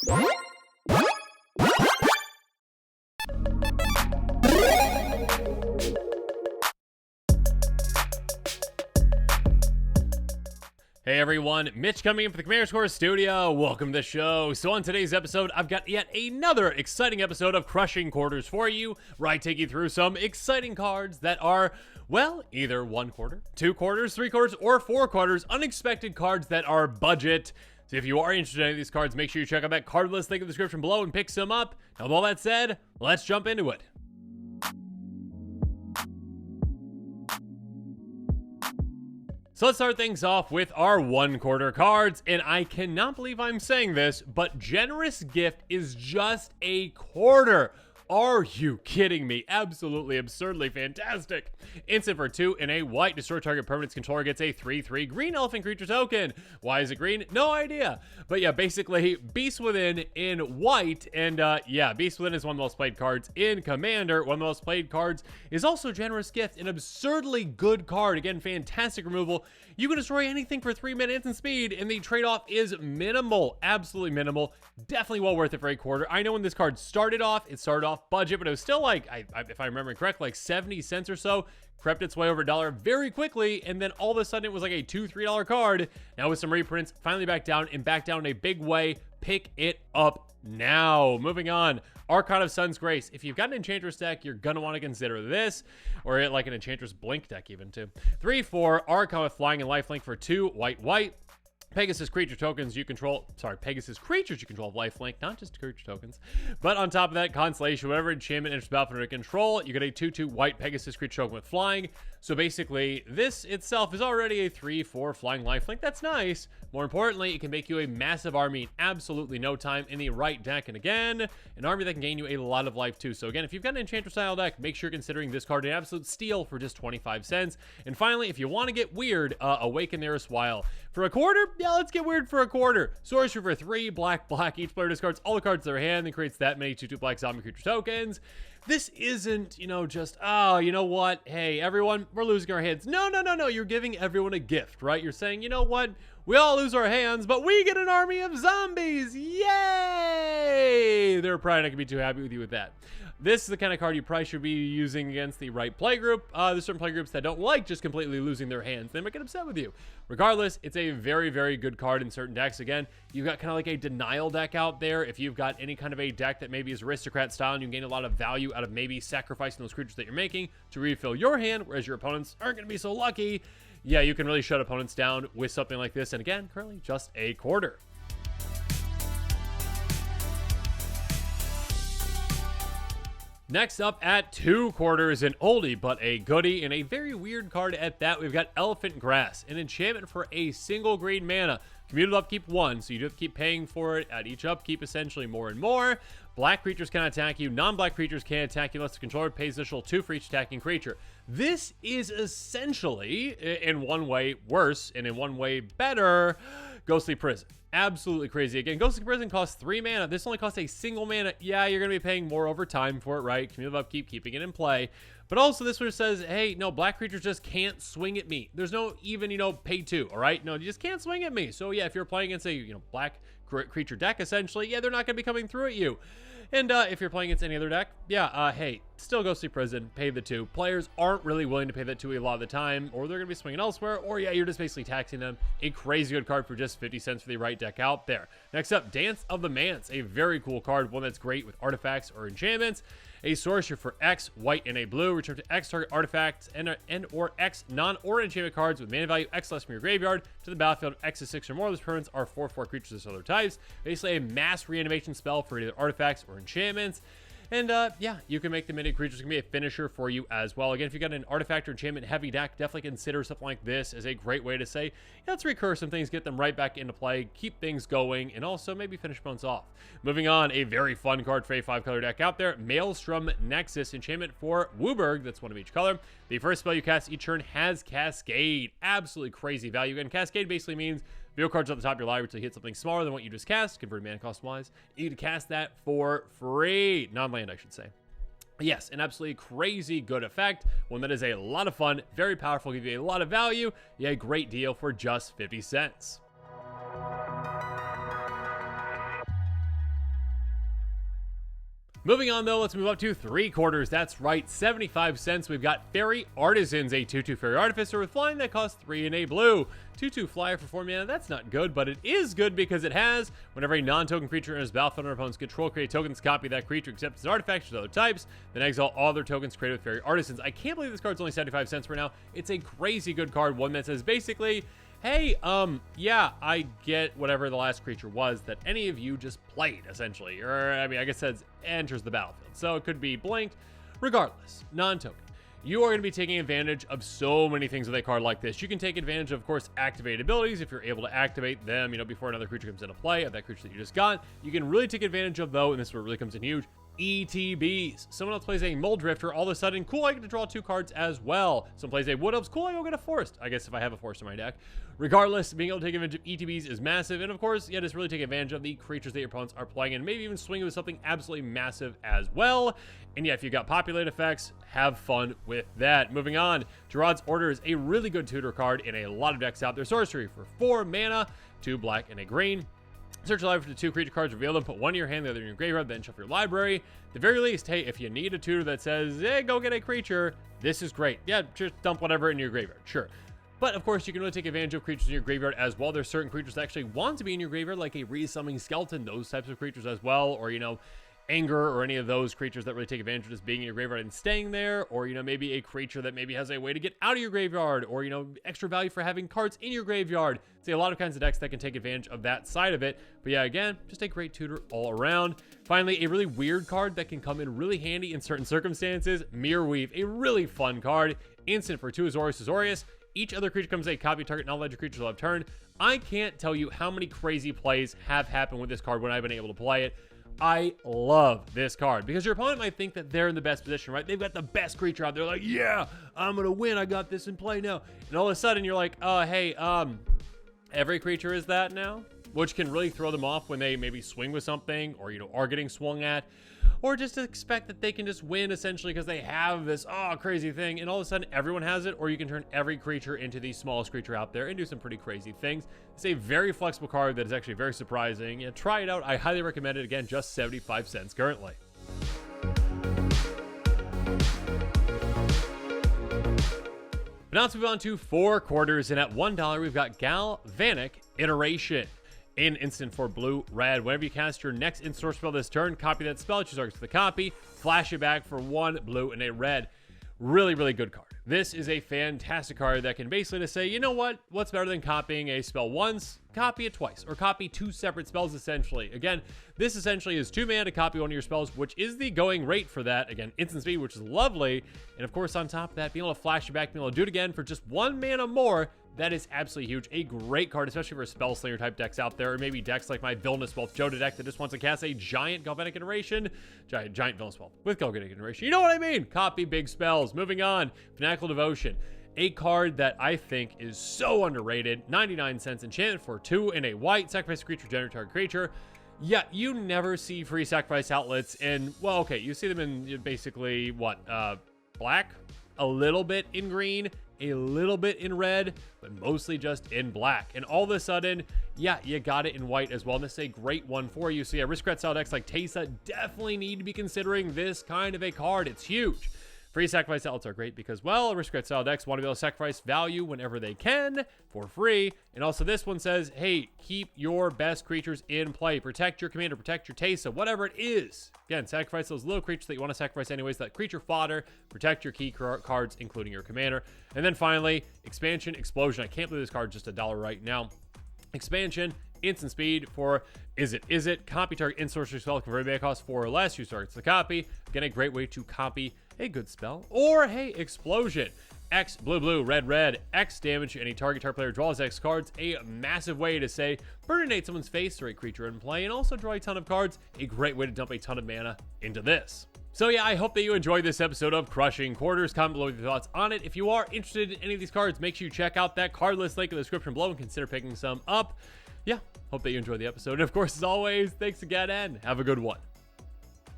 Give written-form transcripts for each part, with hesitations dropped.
Hey everyone, Mitch coming in for the Commander Score Studio. Welcome to the show. So on today's episode, I've got yet another exciting episode of Crushing Quarters for you, where I take you through some exciting cards that are, well, either 1 quarter, 2 quarters, 3 quarters, or 4 quarters, unexpected cards that are budget. So if you are interested in any of these cards, make sure you check out that card list link in the description below and pick some up. Now with all that said, let's jump into it. So let's start things off with our 1 quarter cards, and I cannot believe I'm saying this, but Generous Gift is just a quarter. Are you kidding me? Absolutely absurdly fantastic. Instant for 2 and a white. Destroy target permanent's controller gets a 3/3 green elephant creature token. Why is it green? No idea. But yeah, basically Beast Within in white, and yeah, Beast Within is one of the most played cards in Commander. One of the most played cards is also Generous Gift, an absurdly good card. Again, fantastic removal. You can destroy anything for 3 minutes and speed, and the trade-off is minimal. Absolutely minimal. Definitely well worth it for a quarter. I know when this card started off, it started off budget, but it was still like, if I remember correctly, like 70 cents or so. Crept its way over $1 very quickly, and then all of a sudden it was like a $2-3 card. Now with some reprints, finally back down in a big way. Pick it up now. Moving on, Archon of Sun's Grace. If you've got an Enchantress deck, you're gonna want to consider this, or like an Enchantress Blink deck even too. 3/4 Archon with Flying and Lifelink for 2 white. Pegasus creature tokens you control, Pegasus creatures you control of lifelink, not just creature tokens. But on top of that, Constellation, whatever enchantment enters battlefield under control, you get a 2/2 white Pegasus creature token with flying. So basically, this itself is already a 3/4 flying lifelink. That's nice. More importantly, it can make you a massive army in absolutely no time in the right deck. And again, an army that can gain you a lot of life too. So again, if you've got an Enchantress style deck, make sure you're considering this card an absolute steal for just 25 cents. And finally, if you want to get weird, Awaken the Erstwhile. For a quarter, yeah, let's get weird for a quarter. Sorcery for 3, black. Each player discards all the cards in their hand and creates that many 2/2 black zombie creature tokens. This isn't, just, oh, you know what? Hey, everyone, we're losing our hands. No. You're giving everyone a gift, right? You're saying, you know what? We all lose our hands, but we get an army of zombies. Yay! They're probably not going to be too happy with you with that. This is the kind of card you probably should be using against the right playgroup. There's certain playgroups that don't like just completely losing their hands. They might get upset with you. Regardless, it's a very, very good card in certain decks. Again, you've got kind of like a denial deck out there. If you've got any kind of a deck that maybe is aristocrat style and you gain a lot of value out of maybe sacrificing those creatures that you're making to refill your hand, whereas your opponents aren't going to be so lucky, yeah, you can really shut opponents down with something like this. And again, currently just a quarter. Next up at 2 quarters, an oldie but a goodie, and a very weird card at that. We've got Elephant Grass, an enchantment for a single green mana. Cumulative upkeep 1, so you do have to keep paying for it at each upkeep, essentially more and more. Black creatures can attack you. Non-black creatures can't attack you unless the controller pays additional 2 for each attacking creature. This is essentially, in one way, worse, and in one way, better, Ghostly Prison. Absolutely crazy. Again, Ghostly Prison costs 3 mana. This only costs a single mana. Yeah, you're going to be paying more over time for it, right? Cumulative upkeep, keeping it in play. But also this one says, hey, no, black creatures just can't swing at me. There's no even, pay 2, all right? No, you just can't swing at me. So yeah, if you're playing against a, black creature deck, essentially, yeah, they're not going to be coming through at you. And if you're playing against any other deck, yeah, hey, still Ghostly Prison, pay the 2. Players aren't really willing to pay that 2 a lot of the time, or they're going to be swinging elsewhere, or yeah, you're just basically taxing them. A crazy good card for just 50 cents for the right deck out there. Next up, Dance of the Manse, a very cool card, one that's great with artifacts or enchantments. A sorcery for X, white, and a blue. Return to X target artifacts and or X non-or enchantment cards with mana value X less from your graveyard to the battlefield. X is 6 or more. Those permanents are 4/4 creatures of other types. Basically a mass reanimation spell for either artifacts or enchantments. And yeah, you can make the mini creatures can be a finisher for you as well. Again, if you got an artifact or enchantment heavy deck, definitely consider something like this as a great way to say, yeah, let's recur some things, get them right back into play, keep things going, and also maybe finish opponents off. Moving on, a very fun card for a 5-color deck out there, Maelstrom Nexus, enchantment for Wooburg, that's one of each color. The first spell you cast each turn has Cascade. Absolutely crazy value. And Cascade basically means reveal cards at the top of your library until you hit something smaller than what you just cast, converted mana cost wise. You can cast that for free. Non-land, I should say. Yes, an absolutely crazy good effect. One that is a lot of fun, very powerful, give you a lot of value. Yeah, great deal for just 50 cents. Moving on, though, let's move up to 3/4. That's right, 75 cents. We've got Fairy Artisans, a 2/2 Fairy Artificer with flying that costs 3 and a blue. 2/2 flyer for 4 mana. That's not good, but it is good because it has, whenever a non-token creature enters battlefield under opponent's control, create tokens, copy that creature, except its artifacts or other types, then exile all other tokens created with Fairy Artisans. I can't believe this card's only 75 cents right now. It's a crazy good card, one that says basically, hey, yeah, I get whatever the last creature was that any of you just played, essentially. Or, I mean, I guess it says enters the battlefield. So it could be blinked. Regardless, non-token. You are going to be taking advantage of so many things with a card like this. You can take advantage of course, activated abilities if you're able to activate them, before another creature comes into play of that creature that you just got. You can really take advantage of, though, and this is where it really comes in huge, ETBs. Someone else plays a Mold Drifter, all of a sudden, cool, I get to draw 2 cards as well. Someone plays a Wood Elves, cool, I go get a Forest. I guess if I have a Forest in my deck. Regardless, being able to take advantage of ETBs is massive, and of course, just really take advantage of the creatures that your opponents are playing, and maybe even swing with something absolutely massive as well. And yeah, if you've got populate effects, have fun with that. Moving on, Gerard's Order is a really good tutor card in a lot of decks out there. Sorcery for 4 mana, 2 black and a green. Search your library for the 2 creature cards, reveal them, put one in your hand, the other in your graveyard, then shuffle your library. At the very least, hey, if you need a tutor that says, hey, go get a creature, this is great. Yeah, just dump whatever in your graveyard, sure. But of course, you can really take advantage of creatures in your graveyard as well. There's certain creatures that actually want to be in your graveyard, like a resummoning skeleton, those types of creatures as well, or, anger or any of those creatures that really take advantage of just being in your graveyard and staying there, or maybe a creature that maybe has a way to get out of your graveyard, or extra value for having cards in your graveyard. See, a lot of kinds of decks that can take advantage of that side of it. But yeah, again, just a great tutor all around. Finally, a really weird card that can come in really handy in certain circumstances, Mirrorweave, a really fun card. Instant for 2 Azorius. Each other creature comes a copy target non-legend creature will have turn. I can't tell you how many crazy plays have happened with this card when I've been able to play it. I love this card because your opponent might think that they're in the best position, right? They've got the best creature out there. Like, yeah, I'm going to win. I got this in play now. And all of a sudden you're like, hey, every creature is that now, which can really throw them off when they maybe swing with something or, are getting swung at, or just expect that they can just win essentially because they have this, crazy thing. And all of a sudden everyone has it, or you can turn every creature into the smallest creature out there and do some pretty crazy things. It's a very flexible card that is actually very surprising. Yeah, try it out. I highly recommend it. Again, just 75 cents currently. But now let's move on to 4/4, and at $1, we've got Galvanic Iteration. An instant for blue, red. Whenever you cast your next instant spell this turn, copy that spell, choose target to the copy, flash it back for 1 blue and a red. Really, really good card. This is a fantastic card that can basically just say, you know what? What's better than copying a spell once? Copy it twice, or copy 2 separate spells essentially. Again, this essentially is 2 mana to copy one of your spells, which is the going rate for that. Again, instant speed, which is lovely. And of course, on top of that, being able to flash it back, being able to do it again for just 1 mana more, that is absolutely huge. A great card, especially for spell slinger type decks out there, or maybe decks like my Villainous Wealth Joda deck that just wants to cast a giant Galvanic Iteration. Giant Villainous Wealth with Galvanic Iteration. You know what I mean? Copy big spells. Moving on, Fanatical Devotion. A card that I think is so underrated. 99 cents enchantment for 2 and a white. Sacrifice a creature, generate target creature. Yeah, you never see free sacrifice outlets in, well, okay, you see them in basically, what, black? A little bit in green, a little bit in red, but mostly just in black. And all of a sudden, yeah, you got it in white as well. And this is a great one for you. So yeah, Riskrat style decks like Teysa definitely need to be considering this kind of a card. It's huge. Free sacrifice outlets are great because, well, Riskrat style decks want to be able to sacrifice value whenever they can for free. And also this one says, hey, keep your best creatures in play. Protect your commander, protect your Teysa, whatever it is. Again, sacrifice those little creatures that you want to sacrifice anyways, that creature fodder, protect your key cards, including your commander. And then finally, Expansion Explosion. I can't believe this card's just $1 right now. Expansion, instant speed for Is It? Copy target in sorcery spell, convert mana cost 4 or less. Use targets to copy. Again, a great way to copy a good spell. Or, hey, Explosion. X, blue, red, X damage to any target player draws X cards. A massive way to say, burninate someone's face or a creature in play, and also draw a ton of cards. A great way to dump a ton of mana into this. So yeah, I hope that you enjoyed this episode of Crushing Quarters. Comment below with your thoughts on it. If you are interested in any of these cards, make sure you check out that card list link in the description below and consider picking some up. Yeah, hope that you enjoyed the episode. And of course, as always, thanks again and have a good one.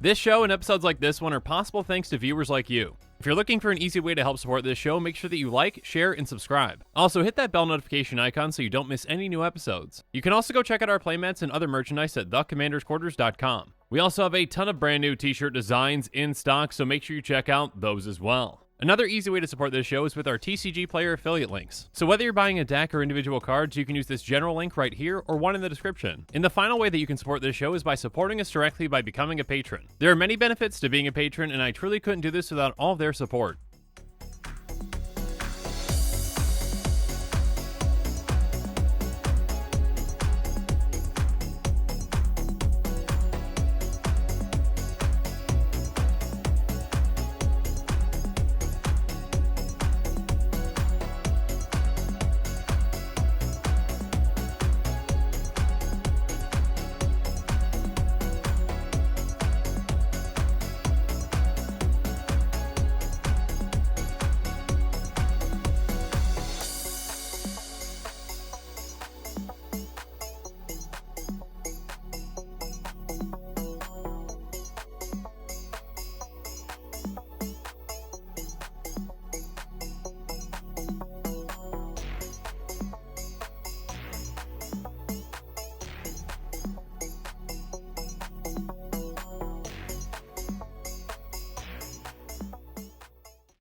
This show and episodes like this one are possible thanks to viewers like you. If you're looking for an easy way to help support this show, make sure that you like, share, and subscribe. Also, hit that bell notification icon so you don't miss any new episodes. You can also go check out our playmats and other merchandise at thecommandersquarters.com. We also have a ton of brand new t-shirt designs in stock, so make sure you check out those as well. Another easy way to support this show is with our TCG Player affiliate links. So whether you're buying a deck or individual cards, you can use this general link right here or one in the description. And the final way that you can support this show is by supporting us directly by becoming a patron. There are many benefits to being a patron, and I truly couldn't do this without all of their support.